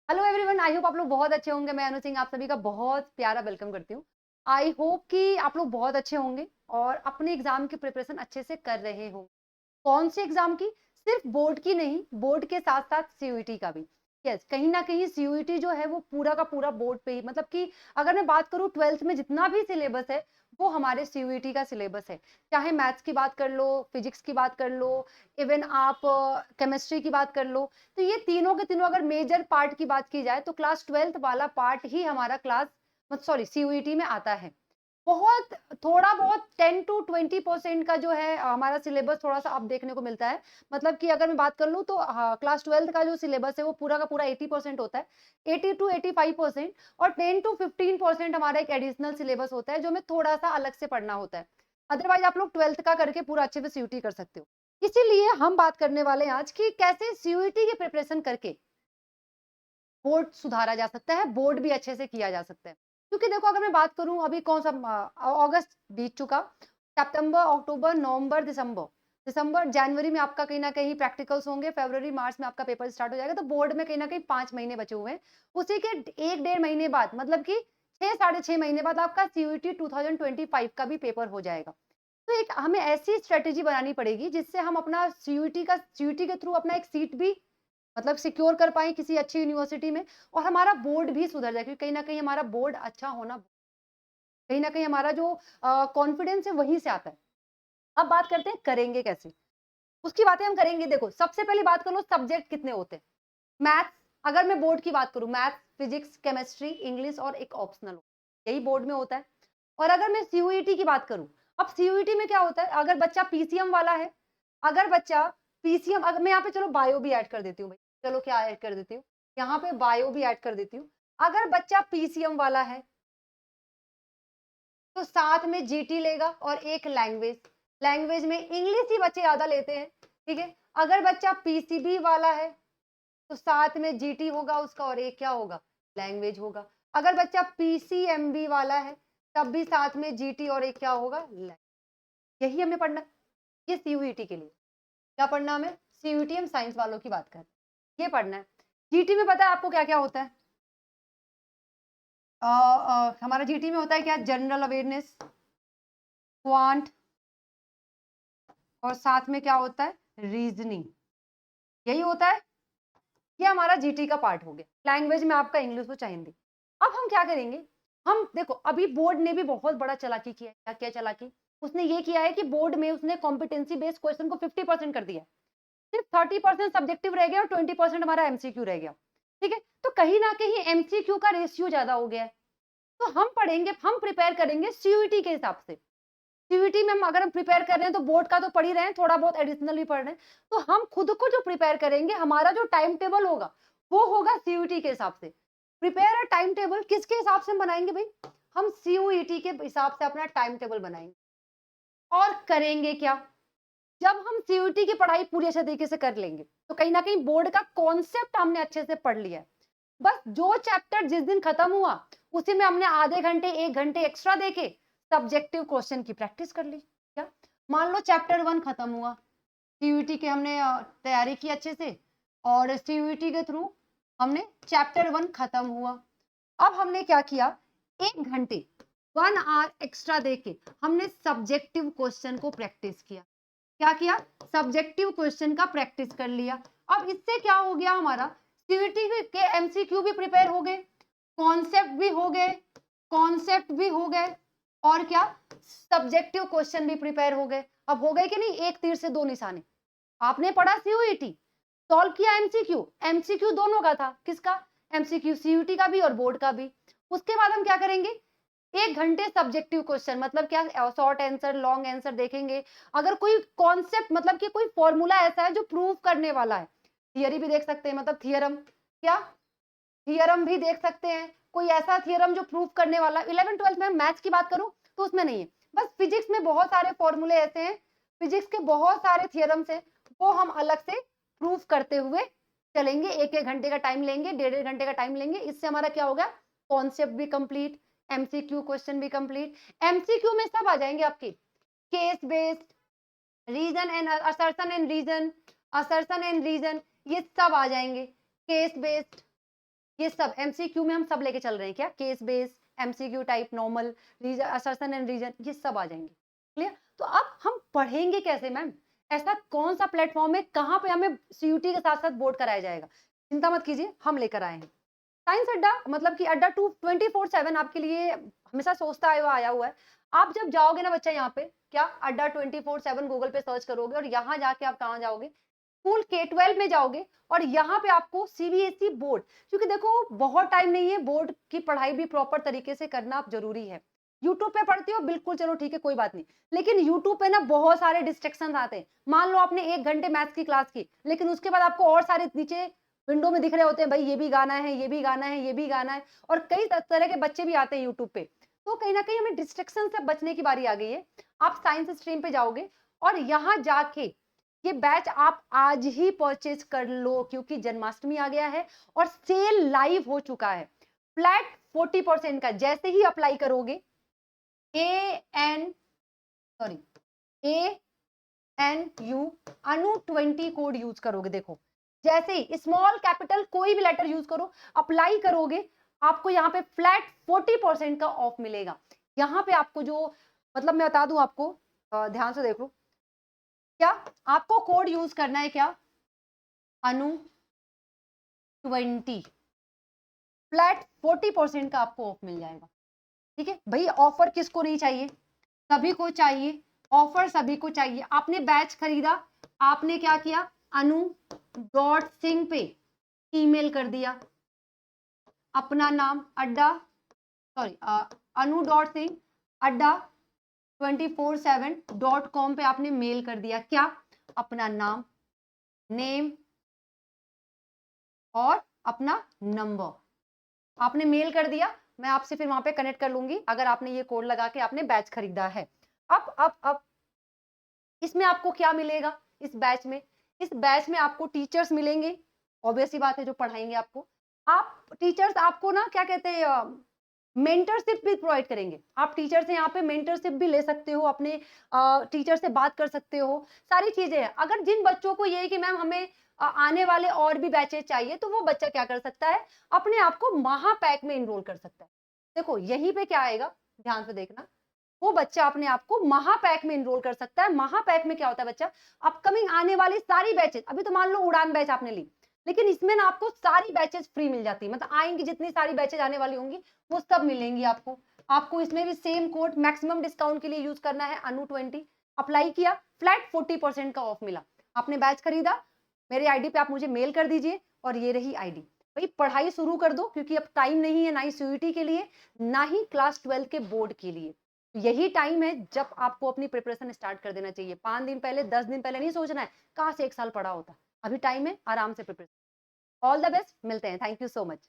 Hello everyone, I hope आप लोग बहुत अच्छे होंगे। मैं अनु सिंह आप सभी का बहुत प्यारा वेलकम करती हूँ। आई होप कि आप लोग बहुत अच्छे होंगे और अपने एग्जाम की प्रिपरेशन अच्छे से कर रहे हो। कौन से एग्जाम की? सिर्फ बोर्ड की नहीं, बोर्ड के साथ साथ सीयूईटी का भी। यस, कहीं ना कहीं सीयूईटी जो है वो पूरा का पूरा बोर्ड पे ही, मतलब कि अगर मैं बात करूं ट्वेल्थ में जितना भी सिलेबस है वो हमारे सीयूईटी का सिलेबस है। चाहे मैथ्स की बात कर लो, फिजिक्स की बात कर लो, इवन आप केमिस्ट्री की बात कर लो। तो ये तीनों के तीनों अगर मेजर पार्ट की बात की जाए तो क्लास ट्वेल्थ वाला पार्ट ही हमारा क्लास, सॉरी, सीयूईटी में आता है। बहुत थोड़ा बहुत 10 टू 20% का जो है हमारा सिलेबस थोड़ा सा अब देखने को मिलता है। मतलब कि अगर मैं बात कर लूँ तो क्लास ट्वेल्थ का जो सिलेबस है वो पूरा का पूरा 80% होता है, 80 to 85%। और 10 to 15% हमारा एक एडिशनल सिलेबस होता है जो हमें थोड़ा सा अलग से पढ़ना होता है। अदरवाइज आप लोग ट्वेल्थ का करके पूरा अच्छे से सीयूटी कर सकते हो। इसीलिए हम बात करने वाले हैं आज की कैसे सीयूटी की प्रिपरेशन करके बोर्ड सुधारा जा सकता है, बोर्ड भी अच्छे से किया जा सकता है। क्योंकि देखो, अगर मैं बात करूँ अभी कौन सा अगस्त बीत चुका, सितंबर, अक्टूबर, नवंबर, दिसंबर। दिसंबर, जनवरी में आपका कहीं न कहीं प्रैक्टिकल्स होंगे, फरवरी, मार्च में आपका पेपर स्टार्ट हो जाएगा, तो बोर्ड में कहीं न कहीं 5 महीने बचे हुए हैं। उसी के 1 डेढ़ महीने बाद, मतलब कि 6 साढ़े 6 महीने बाद आपका सीयूईटी 2025 का भी पेपर हो जाएगा। तो एक हमें ऐसी स्ट्रैटेजी बनानी पड़ेगी जिससे हम अपना सीयूईटी के थ्रू अपना एक सीट भी, मतलब सिक्योर कर पाएँ किसी अच्छी यूनिवर्सिटी में, और हमारा बोर्ड भी सुधर जाए, क्योंकि कहीं न कहीं हमारा बोर्ड अच्छा होना, कहीं न कहीं हमारा जो कॉन्फिडेंस है वहीं से आता है। अब बात करते हैं करेंगे कैसे? उसकी बातें हम करेंगे। देखो, सबसे पहले बात कर लो सब्जेक्ट कितने होते हैं। मैथ्स, अगर मैं बोर्ड की बात करूँ, मैथ्स, फिजिक्स, केमिस्ट्री, इंग्लिश और एक ऑप्शनल, यही बोर्ड में होता है। और अगर मैं सीयूईटी की बात करूँ, अब सीयूईटी में क्या होता है, अगर बच्चा पीसीएम वाला है, अगर बच्चा पीसीएम, अगर मैं यहाँ पे चलो बायो भी ऐड कर देती हूँ भाई, चलो क्या ऐड कर देती हूँ, यहाँ पे बायो भी ऐड कर देती हूँ। अगर बच्चा पीसीएम वाला है तो साथ में जीटी लेगा और एक लैंग्वेज, लैंग्वेज में इंग्लिश ही बच्चे ज्यादा लेते हैं, ठीक है। अगर बच्चा पीसीबी वाला है तो साथ में जीटी होगा उसका और एक क्या होगा, लैंग्वेज होगा। अगर बच्चा पीसीएमबी वाला है तब भी साथ में जीटी और एक क्या होगा, लैंग्वेज। यही हमें पढ़ना है। ये सीयूईटी के लिए क्या पढ़ना हमें, सीयूईटी हम साइंस वालों की बात कर रहे हैं, ये पढ़ना है। जीटी में पता है आपको क्या क्या होता है? हमारा जीटी में होता है क्या, जनरल अवेयरनेस, क्वांट, और साथ में क्या होता है, रीजनिंग। यही होता है। ये हमारा जीटी का पार्ट हो गया। लैंग्वेज में आपका इंग्लिश तो चाहिए। अब हम क्या करेंगे, हम देखो अभी बोर्ड ने भी बहुत बड़ा चालाकी किया है। क्या क्या चालाकी? उसने ये किया है कि बोर्ड में उसने कॉम्पिटेंसी बेस्ड क्वेश्चन को 50% कर दिया है। सिर्फ 30% सब्जेक्टिव रह गया और 20% हमारा एमसीक्यू रह गया। ठीक है, तो कहीं ना कहीं एमसीक्यू का रेशियो ज्यादा हो गया है। तो हम पढ़ेंगे, हम प्रिपेयर करेंगे सीयूईटी के हिसाब से। सीयूईटी में हम अगर हम प्रिपेयर कर रहे हैं तो बोर्ड का तो पढ़ ही रहे हैं, थोड़ा बहुत एडिशनल भी पढ़ रहे हैं। तो हम खुद को जो प्रिपेयर करेंगे, हमारा जो टाइम टेबल होगा वो होगा सीयूईटी के हिसाब से। प्रिपेयर टाइम टेबल किसके हिसाब से हम बनाएंगे भाई? हम सीयूईटी के हिसाब से अपना टाइम टेबल बनाएंगे। और करेंगे क्या, जब हम सीयूईटी की पढ़ाई पूरी अच्छे तरीके से कर लेंगे तो कहीं ना कहीं बोर्ड का कॉन्सेप्ट हमने अच्छे से पढ़ लिया है। बस जो चैप्टर जिस दिन खत्म हुआ उसी में हमने आधे घंटे 1 घंटे एक्स्ट्रा देके सब्जेक्टिव क्वेश्चन की प्रैक्टिस कर ली। क्या, मान लो चैप्टर 1 खत्म हुआ, सीयूईटी के हमने तैयारी की अच्छे से, और सीयूईटी के थ्रू हमने चैप्टर 1 खत्म हुआ। अब हमने क्या किया, 1 घंटे, 1 आवर एक्स्ट्रा देके हमने सब्जेक्टिव क्वेश्चन को प्रैक्टिस किया। क्या किया, सब्जेक्टिव क्वेश्चन का प्रैक्टिस कर लिया। अब इससे क्या हो गया, हमारा सीयूईटी के एमसीक्यू भी प्रिपेयर हो गए, कॉन्सेप्ट भी हो गए, कॉन्सेप्ट भी हो गए, और क्या, सब्जेक्टिव क्वेश्चन भी प्रिपेयर हो गए। अब हो गए कि नहीं, एक तीर से दो निशाने। आपने पढ़ा सीयूईटी, सॉल्व किया एमसीक्यू, एमसीक्यू दोनों का था, किसका, एमसीक्यू सीयूईटी का भी और बोर्ड का भी। उसके बाद हम क्या करेंगे, 1 घंटे सब्जेक्टिव क्वेश्चन, मतलब क्या, शॉर्ट आंसर लॉन्ग आंसर देखेंगे। अगर कोई कॉन्सेप्ट, मतलब कि कोई फॉर्मूला ऐसा है जो प्रूव करने वाला है, थियरी भी देख सकते हैं, मतलब थियरम, क्या, थियरम भी देख सकते हैं। कोई ऐसा थियरम जो प्रूव करने वाला, 11 12 में मैथ्स की बात करूं तो उसमें नहीं है। बस फिजिक्स में बहुत सारे फॉर्मूले ऐसे हैं, फिजिक्स के बहुत सारे थियरम्स हैं, वो हम अलग से प्रूव करते हुए चलेंगे। 1 1 घंटे का टाइम लेंगे, 1 1/2 घंटे का टाइम लेंगे। इससे हमारा क्या होगा, कॉन्सेप्ट भी कंप्लीट, एमसीक्यू क्वेश्चन भी कंप्लीट। एमसीक्यू में सब आ जाएंगे आपके, case based, reason and assertion and reason, assertion and reason, ये सब आ जाएंगे, केस बेस्ड, ये सब एमसीक्यू में हम सब लेके चल रहे हैं क्या, case based, MCQ type, normal, assertion and reason, ये सब आ जाएंगे। क्लियर? तो अब हम पढ़ेंगे कैसे मैम, ऐसा कौन सा प्लेटफॉर्म है, कहाँ पे हमें सीयूटी के साथ साथ बोर्ड कराया जाएगा? चिंता मत कीजिए, हम लेकर आए हैं साइंस अड्डा, मतलब कि अड्डा 24/7 आपके लिए हमेशा सोचता आया हुआ है। आप जब जाओगे ना बच्चा यहाँ पे, क्या अड्डा 24/7 गूगल पे सर्च करोगे और यहाँ जाके आप कहाँ जाओगे, स्कूल K-12 में जाओगे और यहाँ पे आपको सीबीएसई बोर्ड, क्योंकि देखो बहुत टाइम नहीं है, बोर्ड की पढ़ाई भी प्रॉपर तरीके से करना जरूरी है। यूट्यूब पे पढ़ते हो बिल्कुल, चलो ठीक है कोई बात नहीं, लेकिन यूट्यूब पे ना बहुत सारे डिस्ट्रैक्शन आते हैं। मान लो आपने 1 घंटे मैथ्स की क्लास की, लेकिन उसके बाद आपको और सारे नीचे विंडो में दिख रहे होते हैं, भाई ये भी गाना है, ये भी गाना है, ये भी गाना है, और कई तरह के बच्चे भी आते हैं यूट्यूब पे। तो कहीं ना कहीं हमें डिस्ट्रैक्शन से बचने की बारी आ गई है। आप साइंस स्ट्रीम पे जाओगे और यहाँ जाके ये बैच आप आज ही परचेज कर लो, क्योंकि जन्माष्टमी आ गया है और सेल लाइव हो चुका है। फ्लैट 40% का जैसे ही अप्लाई करोगे, ANU अनु 20 कोड यूज करोगे, देखो जैसे ही स्मॉल कैपिटल कोई भी लेटर यूज करो, अप्लाई करोगे, आपको यहाँ पे फ्लैट 40% का ऑफ मिलेगा। यहाँ पे आपको जो, मतलब मैं बता दूं आपको, ध्यान से देख लो, क्या आपको कोड यूज करना है, क्या अनु 20, फ्लैट 40% का आपको ऑफ मिल जाएगा। ठीक है भाई, ऑफर किसको नहीं चाहिए, सभी को चाहिए, ऑफर सभी को चाहिए। आपने बैच खरीदा, आपने क्या किया, anu.singh पे ईमेल कर दिया अपना नाम, अड्डा सॉरी anu.singh अड्डा 24/7.com पे आपने मेल कर दिया, क्या अपना नाम, नेम और अपना नंबर आपने मेल कर दिया। मैं आपसे फिर वहां पे कनेक्ट कर लूंगी अगर आपने ये कोड लगा के आपने बैच खरीदा है। अब इसमें आपको क्या मिलेगा, इस बैच में आपको टीचर्स मिलेंगे, ऑब्वियस सी बात है, जो पढ़ाएंगे आपको। आप टीचर्स आपको ना क्या कहते हैं, मेंटरशिप भी प्रोवाइड करेंगे। आप टीचर से यहाँ पे मेंटरशिप भी ले सकते हो, अपने टीचर से बात कर सकते हो, सारी चीजें हैं। अगर जिन बच्चों को ये है कि मैम हमें आने वाले और भी बैचेस चाहिए, तो वो बच्चा क्या कर सकता है, अपने आप को महापैक में इनरोल कर सकता है। देखो यहीं पे क्या आएगा, ध्यान से देखना, वो बच्चा अपने आप को महापैक में इनरोल कर सकता है। महापैक में क्या होता है बच्चा, अपकमिंग आने वाली सारी बैचेस, अभी तो मान लो उड़ान बैच आपने ली, लेकिन इसमें ना आपको सारी बैचेस फ्री मिल जाती है, मतलब आएंगी जितनी सारी बैचेस आने वाली होंगी वो सब मिलेंगी आपको इसमें भी सेम कोड मैक्सिमम डिस्काउंट के लिए यूज करना है, अनु 20 अप्लाई किया, फ्लैट 40% का ऑफ मिला। आपने बैच खरीदा, मेरे आईडी पे आप मुझे मेल कर दीजिए, और ये रही आईडी। भाई पढ़ाई शुरू कर दो, क्योंकि अब टाइम नहीं है ना ही सीयूटी के लिए, ना ही क्लास 12 के बोर्ड के लिए। यही टाइम है जब आपको अपनी प्रिपरेशन स्टार्ट कर देना चाहिए। 5 दिन पहले, 10 दिन पहले नहीं सोचना है कहाँ से 1 साल पढ़ा होता, अभी टाइम है, आराम से प्रिपरेशन। ऑल द बेस्ट, मिलते हैं, थैंक यू सो मच।